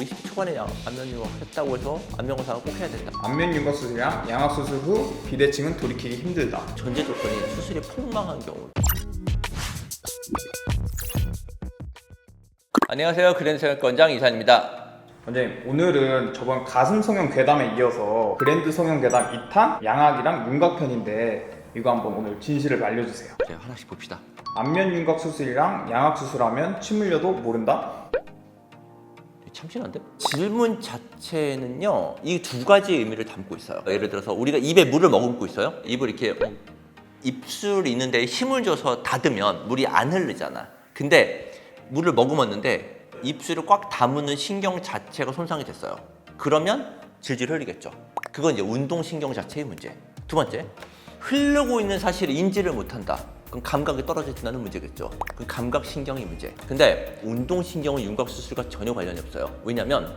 20대 초반에 안면 융합 했다고 해서 안면 검사를 꼭 해야 된다. 안면 윤곽 수술이랑 양악 수술 후 비대칭은 돌이키기 힘들다. 전제 조건이 수술이 폭망한 경우. 안녕하세요. 그랜드성형권장 이산입니다. 원장님, 오늘은 저번 가슴 성형 괴담에 이어서 그랜드 성형 괴담 2탄 양악이랑 윤곽 편인데 이거 한번 오늘 진실을 알려주세요. 네, 하나씩 봅시다. 안면 윤곽 수술이랑 양악 수술하면 침 흘려도 모른다? 참신한데? 질문 자체는요, 이 두 가지 의미를 담고 있어요. 예를 들어서 우리가 입에 물을 머금고 있어요. 입을 이렇게 입술 있는데 힘을 줘서 닫으면 물이 안 흐르잖아. 근데 물을 머금었는데 입술을 꽉 다무는 신경 자체가 손상이 됐어요. 그러면 질질 흘리겠죠. 그건 이제 운동신경 자체의 문제. 두 번째, 흐르고 있는 사실을 인지를 못한다. 그럼 감각이 떨어진다는 문제겠죠. 그 감각신경이 문제. 근데 운동신경은 윤곽수술과 전혀 관련이 없어요. 왜냐면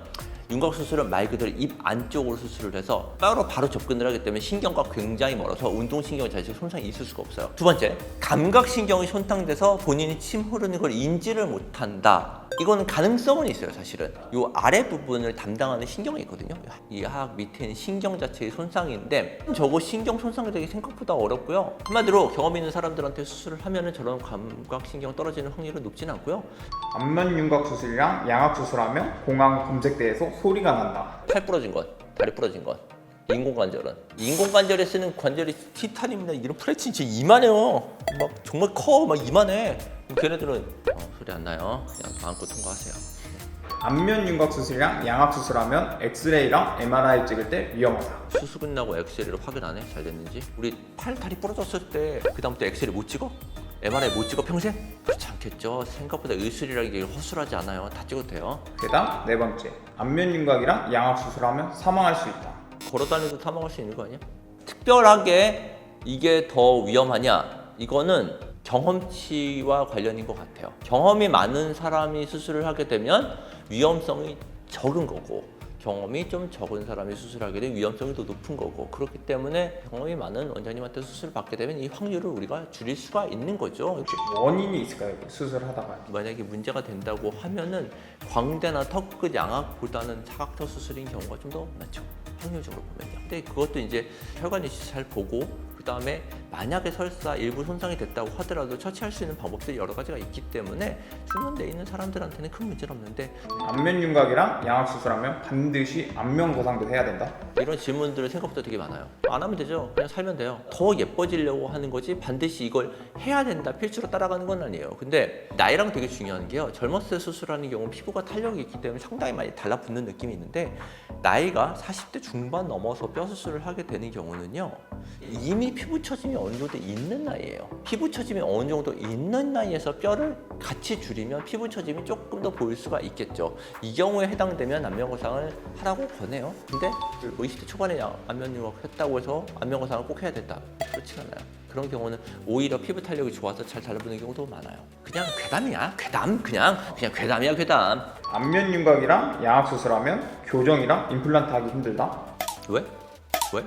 윤곽수술은 말 그대로 입 안쪽으로 수술을 해서 뼈로 바로 접근을 하기 때문에 신경과 굉장히 멀어서 운동신경 자체에 손상이 있을 수가 없어요. 두 번째, 감각신경이 손상돼서 본인이 침 흐르는 걸 인지를 못한다. 이거는 가능성은 있어요. 사실은 이 아래 부분을 담당하는 신경이 있거든요. 이 하악 밑에 있는 신경 자체의 손상인데 저거 신경 손상이 되게 생각보다 어렵고요. 한마디로 경험 있는 사람들한테 수술을 하면은 저런 감각신경 떨어지는 확률은 높지는 않고요. 안면 윤곽 수술이랑 양악 수술하면 공황 검색대에서 소리가 난다. 팔 부러진 것, 다리 부러진 것, 인공관절은 인공관절에 쓰는 관절이 티타늄이나 이런 프레친 진짜 이만해요. 막 정말 커, 막 이만해. 걔네들은 소리 안 나요. 그냥 마음껏 통과하세요. 안면 윤곽 수술이랑 양악 수술하면 엑스레이랑 MRI 찍을 때 위험하다. 수술 끝나고 엑스레이로 확인 안 해? 잘 됐는지? 우리 팔, 다리 부러졌을 때 그 다음부터 엑스레이 못 찍어? MRI 못 찍어 평생? 그렇지 않겠죠. 생각보다 의술이라는 게 허술하지 않아요. 다 찍어도 돼요. 그다음 네 번째, 안면 윤곽이랑 양악 수술하면 사망할 수 있다. 걸어다니도 사망할 수 있는 거 아니야? 특별하게 이게 더 위험하냐? 이거는 경험치와 관련인 것 같아요. 경험이 많은 사람이 수술을 하게 되면 위험성이 적은 거고, 경험이 좀 적은 사람이 수술하게 되면 위험성이 더 높은 거고, 그렇기 때문에 경험이 많은 원장님한테 수술을 받게 되면 이 확률을 우리가 줄일 수가 있는 거죠. 원인이 있을까요? 수술하다가 만약에 문제가 된다고 하면은 광대나 턱끝 양악보다는 사각턱 수술인 경우가 좀 더 많죠. 확률적으로 보면요. 근데 그것도 이제 혈관 이식 잘 보고 그 다음에 만약에 설사 일부 손상이 됐다고 하더라도 처치할 수 있는 방법들이 여러 가지가 있기 때문에 충분돼 있는 사람들한테는 큰 문제는 없는데 안면 윤곽이랑 양악 수술하면 반드시 안면 거상도 해야 된다. 이런 질문들 생각보다 되게 많아요. 안 하면 되죠. 그냥 살면 돼요. 더 예뻐지려고 하는 거지 반드시 이걸 해야 된다, 필수로 따라가는 건 아니에요. 근데 나이랑 되게 중요한 게요. 젊었을 때 수술하는 경우는 피부가 탄력이 있기 때문에 상당히 많이 달라붙는 느낌이 있는데 나이가 40대 중반 넘어서 뼈 수술을 하게 되는 경우는요. 이미 피부 처짐이 어느 정도 있는 나이예요. 피부 처짐이 어느 정도 있는 나이에서 뼈를 같이 줄이면 피부 처짐이 조금 더 보일 수가 있겠죠. 이 경우에 해당되면 안면 거상을 하라고 권해요. 근데 뭐 20대 초반에 안면 융합 했다고 해서 안면 거상을 꼭 해야 된다. 그렇지 않아요. 그런 경우는 오히려 피부 탄력이 좋아서 잘 달라붙는 경우도 많아요. 그냥 괴담이야. 괴담. 그냥 괴담이야. 괴담. 안면 윤곽이랑 양악 수술하면 교정이랑 임플란트 하기 힘들다. 왜? 왜?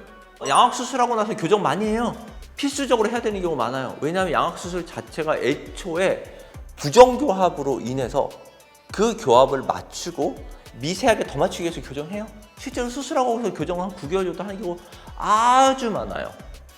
양악 수술하고 나서 교정 많이 해요. 필수적으로 해야 되는 경우 많아요. 왜냐하면 양악 수술 자체가 애초에 부정교합으로 인해서 그 교합을 맞추고 미세하게 더 맞추기 위해서 교정해요. 실제로 수술하고 나서 교정 한 9개월 정도 하는 경우 아주 많아요.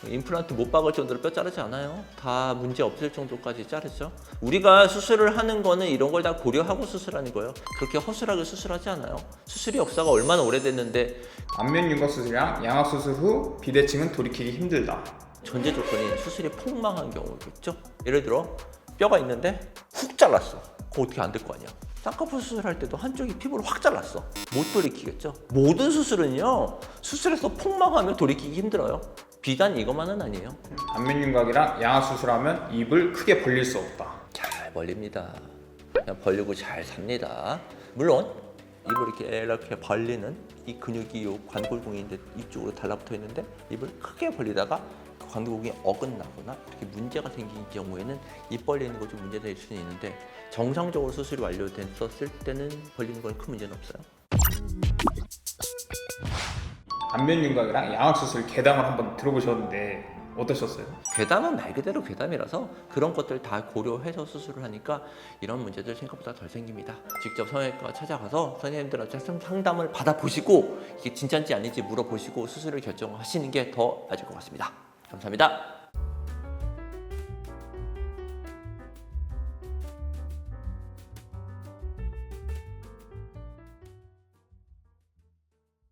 임플란트 못 박을 정도로 뼈 자르지 않아요. 다 문제 없을 정도까지 자르죠. 우리가 수술을 하는 거는 이런 걸 다 고려하고 수술하는 거예요. 그렇게 허술하게 수술하지 않아요. 수술이 역사가 얼마나 오래됐는데 안면 윤곽 수술이랑 양악 수술 후 비대칭은 돌이키기 힘들다. 전제 조건이 수술이 폭망한 경우겠죠. 예를 들어 뼈가 있는데 훅 잘랐어. 그거 어떻게 안 될 거 아니야. 쌍꺼풀 수술할 때도 한쪽이 피부를 확 잘랐어. 못 돌이키겠죠. 모든 수술은요. 수술해서 폭망하면 돌이키기 힘들어요. 비단 이것만은 아니에요. 안면 윤곽이랑 양악 수술하면 입을 크게 벌릴 수 없다. 잘 벌립니다. 그냥 벌리고 잘 삽니다. 물론 입을 이렇게 벌리는 이 근육이 요 관골공인데 이쪽으로 달라붙어 있는데 입을 크게 벌리다가 그 관골공이 어긋나거나 이렇게 문제가 생긴 경우에는 입 벌리는 거 좀 문제될 수는 있는데 정상적으로 수술이 완료됐었을 때는 벌리는 건 큰 문제는 없어요. 안면 윤곽이랑 양악 수술 괴담을 한번 들어보셨는데 어떠셨어요? 괴담은 말 그대로 괴담이라서 그런 것들 다 고려해서 수술을 하니까 이런 문제들 생각보다 덜 생깁니다. 직접 성형외과 찾아가서 선생님들한테 상담을 받아보시고 이게 진짜인지 아닌지 물어보시고 수술을 결정하시는 게 더 맞을 것 같습니다. 감사합니다.